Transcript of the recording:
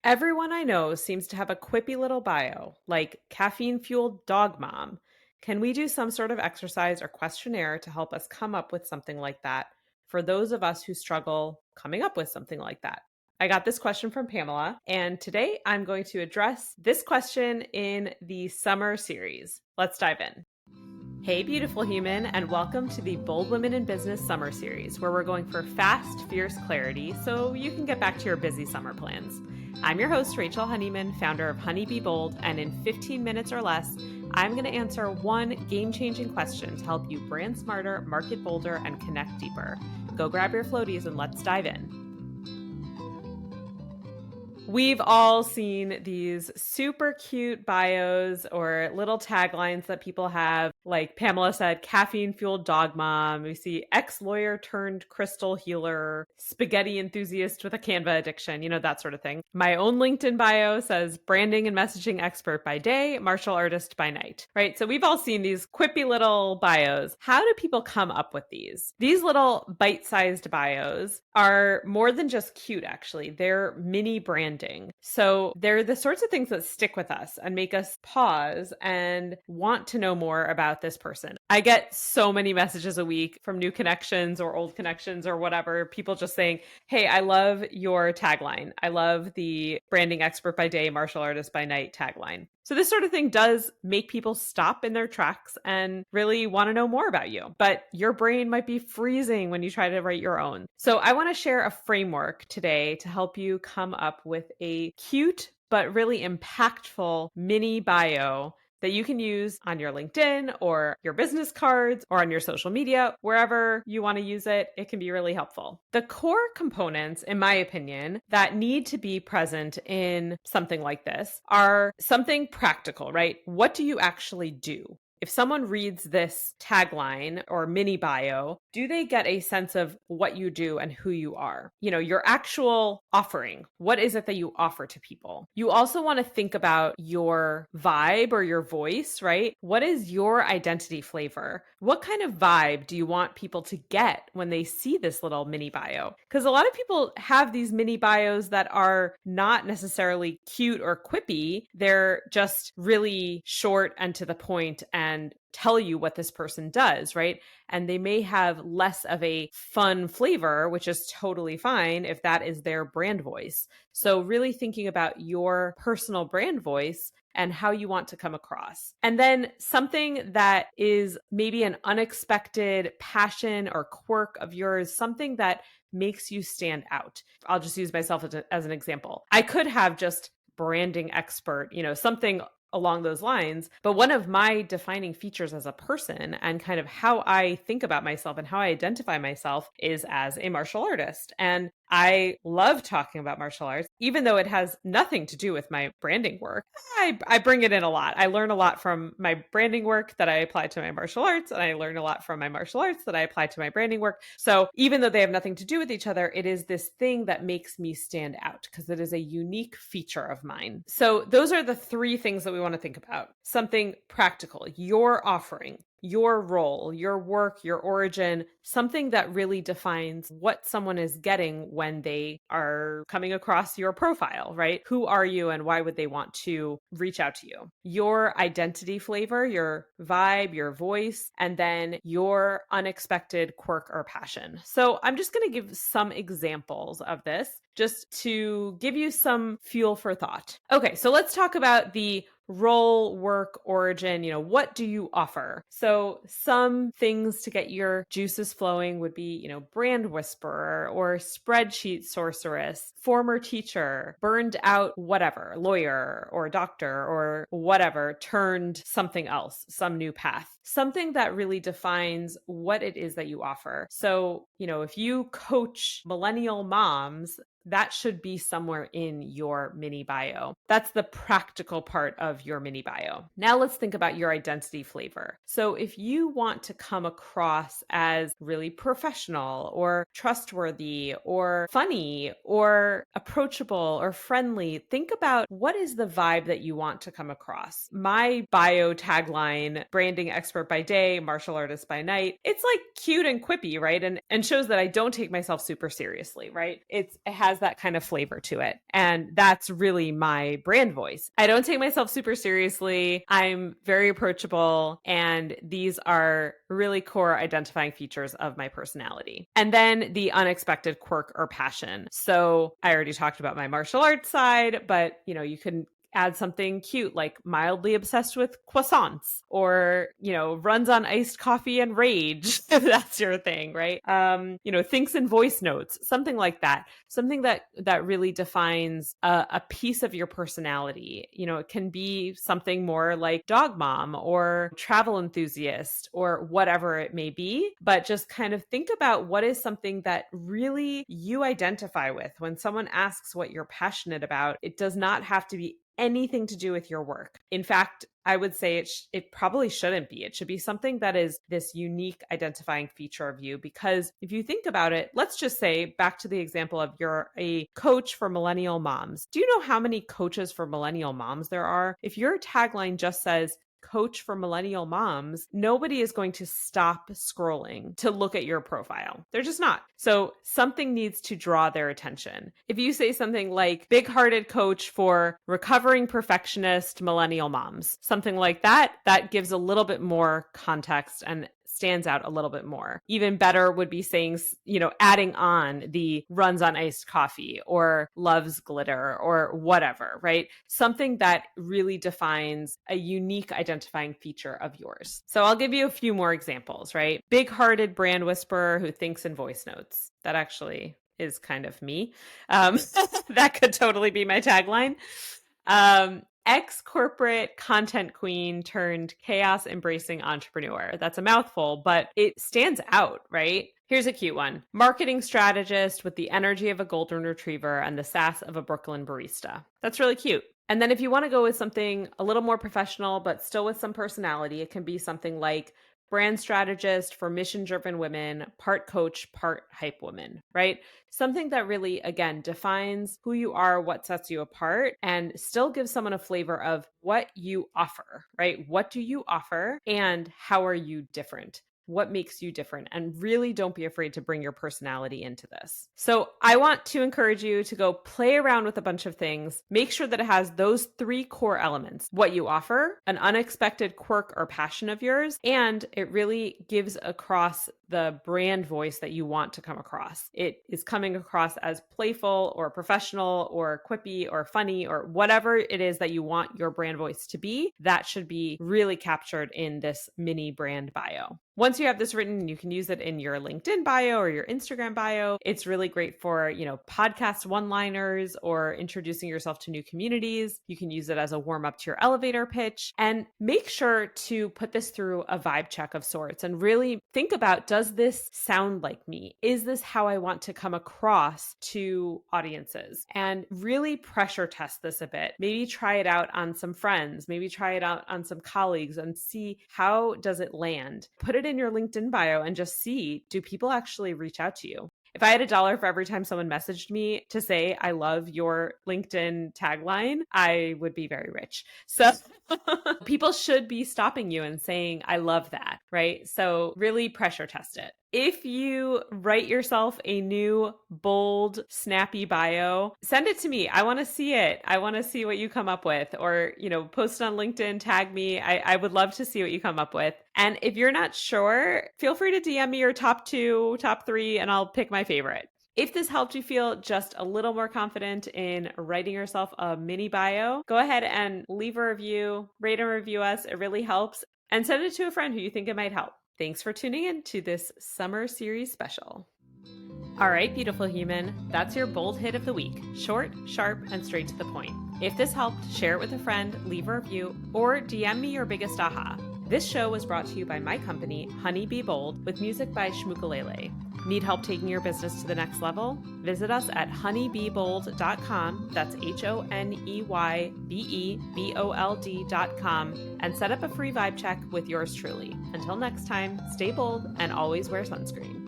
Everyone I know seems to have a quippy little bio, like caffeine-fueled dog mom. Can we do some sort of exercise or questionnaire to help us come up with something like that for those of us who struggle coming up with something like that? I got this question from Pamela, and today I'm going to address this question in the summer series. Let's dive in. Hey, beautiful human, and welcome to the Bold Women in Business Summer Series, where we're going for fast, fierce clarity so you can get back to your busy summer plans. I'm your host, Rachel Honeyman, founder of Honey Be Bold, and in 15 minutes or less, I'm going to answer one game-changing question to help you brand smarter, market bolder, and connect deeper. Go grab your floaties and let's dive in. We've all seen these super cute bios or little taglines that people have. Like Pamela said, caffeine-fueled dog mom. We see ex-lawyer turned crystal healer, spaghetti enthusiast with a Canva addiction, that sort of thing. My own LinkedIn bio says branding and messaging expert by day, martial artist by night, right? So we've all seen these quippy little bios. How do people come up with these? These little bite-sized bios are more than just cute, actually. They're mini branding. So they're the sorts of things that stick with us and make us pause and want to know more about this person. I get so many messages a week from new connections or old connections or whatever, people just saying, hey, I love your tagline. I love the branding expert by day, martial artist by night tagline. So this sort of thing does make people stop in their tracks and really want to know more about you. But your brain might be freezing when you try to write your own. So I want to share a framework today to help you come up with a cute but really impactful mini bio that you can use on your LinkedIn or your business cards or on your social media, wherever you want to use it. It can be really helpful. The core components, in my opinion, that need to be present in something like this are something practical, right? What do you actually do? If someone reads this tagline or mini bio, do they get a sense of what you do and who you are? Your actual offering. What is it that you offer to people? You also want to think about your vibe or your voice, right? What is your identity flavor? What kind of vibe do you want people to get when they see this little mini bio? Because a lot of people have these mini bios that are not necessarily cute or quippy. They're just really short and to the point and tell you what this person does, right? And they may have less of a fun flavor, which is totally fine if that is their brand voice. So really thinking about your personal brand voice and how you want to come across. And then something that is maybe an unexpected passion or quirk of yours, something that makes you stand out. I'll just use myself as an example. I could have just branding expert, something along those lines. But one of my defining features as a person and kind of how I think about myself and how I identify myself is as a martial artist. And I love talking about martial arts, even though it has nothing to do with my branding work. I bring it in a lot. I learn a lot from my branding work that I apply to my martial arts, and I learn a lot from my martial arts that I apply to my branding work. So even though they have nothing to do with each other, it is this thing that makes me stand out because it is a unique feature of mine. So those are the three things that we want to think about. Something practical, your offering, your role, your work, your origin, something that really defines what someone is getting when they are coming across your profile, right? Who are you and why would they want to reach out to you? Your identity flavor, your vibe, your voice, and then your unexpected quirk or passion. So I'm just going to give some examples of this just to give you some fuel for thought. Okay, so let's talk about the role, work, origin, what do you offer? So some things to get your juices flowing would be, brand whisperer or spreadsheet sorceress, former teacher, burned out, whatever, lawyer or doctor or whatever, turned something else, some new path, something that really defines what it is that you offer. So, if you coach millennial moms, that should be somewhere in your mini bio. That's the practical part of of your mini bio. Now let's think about your identity flavor. So if you want to come across as really professional or trustworthy or funny or approachable or friendly, think about what is the vibe that you want to come across. My bio tagline, branding expert by day, martial artist by night, it's like cute and quippy, right? And shows that I don't take myself super seriously, right? It has that kind of flavor to it. And that's really my brand voice. I don't take myself super seriously. I'm very approachable. And these are really core identifying features of my personality. And then the unexpected quirk or passion. So I already talked about my martial arts side, but you can add something cute like mildly obsessed with croissants or, runs on iced coffee and rage, if that's your thing, right? Thinks in voice notes, something like that. Something that really defines a piece of your personality. It can be something more like dog mom or travel enthusiast or whatever it may be, but just kind of think about what is something that really you identify with. When someone asks what you're passionate about, it does not have to be anything to do with your work. In fact, I would say it probably shouldn't be. It should be something that is this unique identifying feature of you. Because if you think about it, let's just say back to the example of you're a coach for millennial moms. Do you know how many coaches for millennial moms there are? If your tagline just says, coach for millennial moms, nobody is going to stop scrolling to look at your profile. They're just not. So something needs to draw their attention. If you say something like big-hearted coach for recovering perfectionist millennial moms, something like that, that gives a little bit more context and stands out a little bit more. Even better would be saying, adding on the runs on iced coffee or loves glitter or whatever, right? Something that really defines a unique identifying feature of yours. So I'll give you a few more examples, right? Big-hearted brand whisperer who thinks in voice notes. That actually is kind of me. That could totally be my tagline. Ex-corporate content queen turned chaos embracing entrepreneur. That's a mouthful, but it stands out, right? Here's a cute one. Marketing strategist with the energy of a golden retriever and the sass of a Brooklyn barista. That's really cute. And then if you want to go with something a little more professional, but still with some personality, it can be something like brand strategist for mission-driven women, part coach, part hype woman, right? Something that really, again, defines who you are, what sets you apart, and still gives someone a flavor of what you offer, right? What do you offer and how are you different? What makes you different? And really don't be afraid to bring your personality into this. So I want to encourage you to go play around with a bunch of things. Make sure that it has those 3 core elements: what you offer, an unexpected quirk or passion of yours, and it really gives across the brand voice that you want to come across. It is coming across as playful or professional or quippy or funny or whatever it is that you want your brand voice to be. That should be really captured in this mini brand bio. Once you have this written, you can use it in your LinkedIn bio or your Instagram bio. It's really great for, podcast one-liners or introducing yourself to new communities. You can use it as a warm-up to your elevator pitch. And make sure to put this through a vibe check of sorts and really think about, does this sound like me? Is this how I want to come across to audiences? And really pressure test this a bit. Maybe try it out on some friends. Maybe try it out on some colleagues and see, how does it land? Put it in your LinkedIn bio and just see, do people actually reach out to you? If I had $1 for every time someone messaged me to say, I love your LinkedIn tagline, I would be very rich. So people should be stopping you and saying, I love that, right? So really pressure test it. If you write yourself a new, bold, snappy bio, send it to me. I want to see it. I want to see what you come up with, or, post it on LinkedIn, tag me. I would love to see what you come up with. And if you're not sure, feel free to DM me your top 2, top 3, and I'll pick my favorite. If this helped you feel just a little more confident in writing yourself a mini bio, go ahead and leave a review, rate and review us. It really helps. And send it to a friend who you think it might help. Thanks for tuning in to this summer series special. All right, beautiful human, that's your bold hit of the week. Short, sharp, and straight to the point. If this helped, share it with a friend, leave a review, or DM me your biggest aha. This show was brought to you by my company, Honey Be Bold, with music by Shmukulele. Need help taking your business to the next level? Visit us at honeybeebold.com. That's HONEYBEBOLD.com and set up a free vibe check with yours truly. Until next time, stay bold and always wear sunscreen.